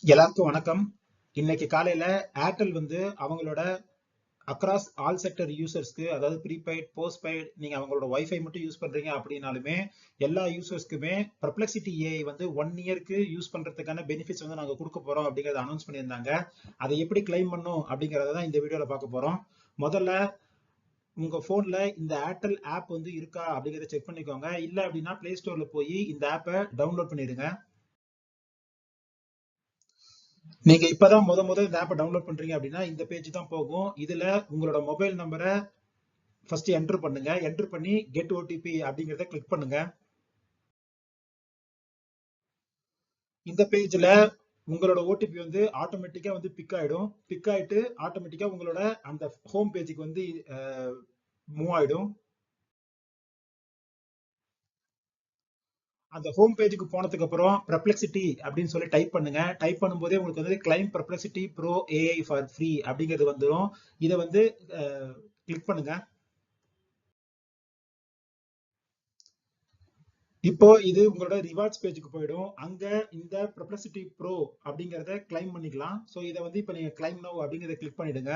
எல்லாருக்கும் வணக்கம். இன்னைக்கு காலையில ஏர்டெல் வந்து அவங்களோட அக்ராஸ் ஆல் செக்டர் யூசர்ஸ்க்கு, அதாவது ப்ரீபெய்ட் போஸ்ட்பெய்ட், நீங்க அவங்களோட வைஃபை மட்டும் யூஸ் பண்றீங்க அப்படின்னாலுமே எல்லா யூசர்ஸ்க்குமே பெர்ப்ளெக்சிட்டி ஏஐ வந்து 1 இயர்க்கு யூஸ் பண்றதுக்கான பெனிஃபிட்ஸ் வந்து நாங்க கொடுக்க போறோம் அப்படிங்கறத அனௌன்ஸ் பண்ணியிருந்தாங்க. அதை எப்படி கிளைம் பண்ணும் அப்படிங்கறத தான் இந்த வீடியோல பார்க்க போறோம். முதல்ல உங்க போன்ல இந்த ஏர்டெல் ஆப் வந்து இருக்கா அப்படிங்கறத செக் பண்ணிக்கோங்க. இல்ல அப்படின்னா பிளே ஸ்டோர்ல போய் இந்த ஆப்பை டவுன்லோட் பண்ணிடுங்க. நீங்க இப்பதான் முத இந்த ஆப்பை டவுன்லோட் பண்றீங்க அப்படின்னா இந்த பேஜ் தான் போகும். இதுல உங்களோட மொபைல் நம்பரை ஃபர்ஸ்ட் என்டர் பண்ணுங்க. என்டர் பண்ணி கெட் ஓடிபி அப்படிங்கறத கிளிக் பண்ணுங்க. இந்த பேஜ்ல உங்களோட ஓடிபி வந்து ஆட்டோமேட்டிக்கா வந்து பிக் ஆயிடும். பிக் ஆயிட்டு ஆட்டோமேட்டிக்கா உங்களோட அந்த ஹோம் பேஜுக்கு வந்து மூவ் ஆயிடும். அந்த ஹோம் பேஜுக்கு போனதுக்கு அப்புறம் பெர்ப்ளெக்சிட்டி அப்படின்னு சொல்லி டைப் பண்ணுங்க. டைப் பண்ணும்போதே உங்களுக்கு வந்து claim Perplexity bro AI for free அப்படிங்கிறது வந்துடும். இதை வந்து கிளிக் பண்ணுங்க. இப்போ இது உங்களோட ரிவார்ட்ஸ் பேஜுக்கு போயிடும். அங்க இந்த பெர்ப்ளெக்சிட்டி ப்ரோ அப்படிங்கறத கிளைம் பண்ணிக்கலாம். சோ இதை வந்து இப்ப நீங்க கிளைம் நவ் அப்படிங்கறத கிளிக் பண்ணிடுங்க.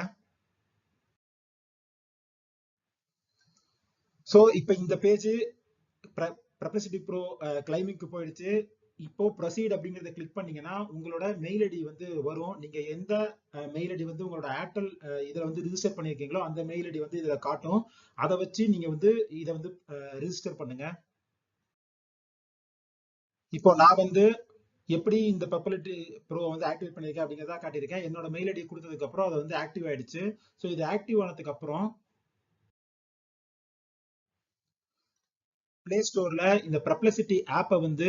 சோ இப்போ இந்த பேஜ் பெர்ப்ளெக்சிட்டி ப்ரோ கிளைமிங்க்கு போயிடுச்சு. இப்போ ப்ரொசீட் அப்படிங்கறத கிளிக் பண்ணீங்கன்னா உங்களோட மெயில் ஐடி வந்து வரும். நீங்க எந்த மெயில் ஐடி வந்து உங்களோட ஏர்டெல் இதுல வந்து ரிஜிஸ்டர் பண்ணிருக்கீங்களோ அந்த மெயில் ஐடி வந்து இதுல காட்டும். அதை வச்சு நீங்க வந்து இதை வந்து ரிஜிஸ்டர் பண்ணுங்க. இப்போ நான் வந்து எப்படி இந்த பெர்பலிட்டி ப்ரோ வந்து ஆக்டிவேட் பண்ணிருக்கேன் அப்படிங்கறத காட்டியிருக்கேன். என்னோட மெயில் ஐடி கொடுத்ததுக்கு அப்புறம் அது வந்து ஆக்டிவ் ஆயிடுச்சு. ஸோ இது ஆக்டிவ் ஆனதுக்கு அப்புறம் பிளே ஸ்டோர்ல இந்த பெர்ப்ளெக்சிட்டி ஆப்பை வந்து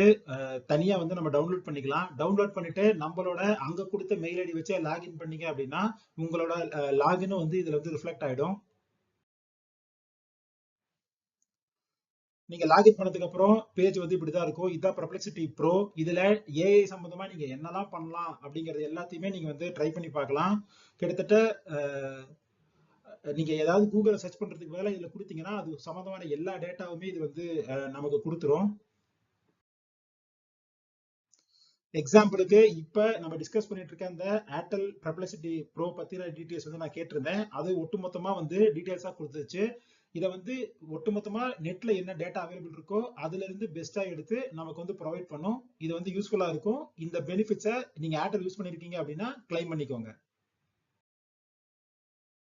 தனியா வந்து நம்ம டவுன்லோட் பண்ணிக்கலாம். டவுன்லோட் பண்ணிட்டு நம்மளோட அங்க கொடுத்த மெயில் ஐடி வச்சு லாகின் பண்ணீங்க அப்படின்னா உங்களோட லாகினும் வந்து இதுல வந்து ரிஃப்ளெக்ட் ஆயிடும். நீங்க லாகின் பண்ணதுக்கு அப்புறம் பேஜ் வந்து இப்படிதான் இருக்கும். இதுதான் பெர்ப்ளெக்சிட்டி ப்ரோ. இதுல ஏஐ சம்பந்தமா நீங்க என்னெல்லாம் பண்ணலாம் அப்படிங்கறது எல்லாத்தையுமே நீங்க வந்து ட்ரை பண்ணி பார்க்கலாம். கிட்டத்தட்ட நீங்க ஏதாவது கூகுள்ல சர்ச் பண்றதுக்கு பதிலா இதுல கொடுத்தீங்கன்னா அது சம்பந்தமான எல்லா டேட்டாவுமே இது வந்து நமக்கு கொடுத்துரும். எக்ஸாம்பிளுக்கு இப்ப நம்ம டிஸ்கஸ் பண்ணிட்டு இருக்க இந்த ஏர்டெல் பெர்ப்ளெக்சிட்டி ப்ரோ பத்தின டீடைல்ஸ் வந்து நான் கேட்டிருந்தேன். அது ஒட்டுமொத்தமா வந்து டீடைல்ஸா கொடுத்துச்சு. இதை வந்து ஒட்டுமொத்தமா நெட்ல என்ன டேட்டா அவைலபிள் இருக்கோ அதுல இருந்து பெஸ்டா எடுத்து நமக்கு வந்து ப்ரொவைட் பண்ணும். இது வந்து யூஸ்ஃபுல்லா இருக்கும். இந்த பெனிஃபிட்ஸை நீங்க ஏர்டெல் யூஸ் பண்ணிருக்கீங்க அப்படின்னா கிளைம் பண்ணிக்கோங்க.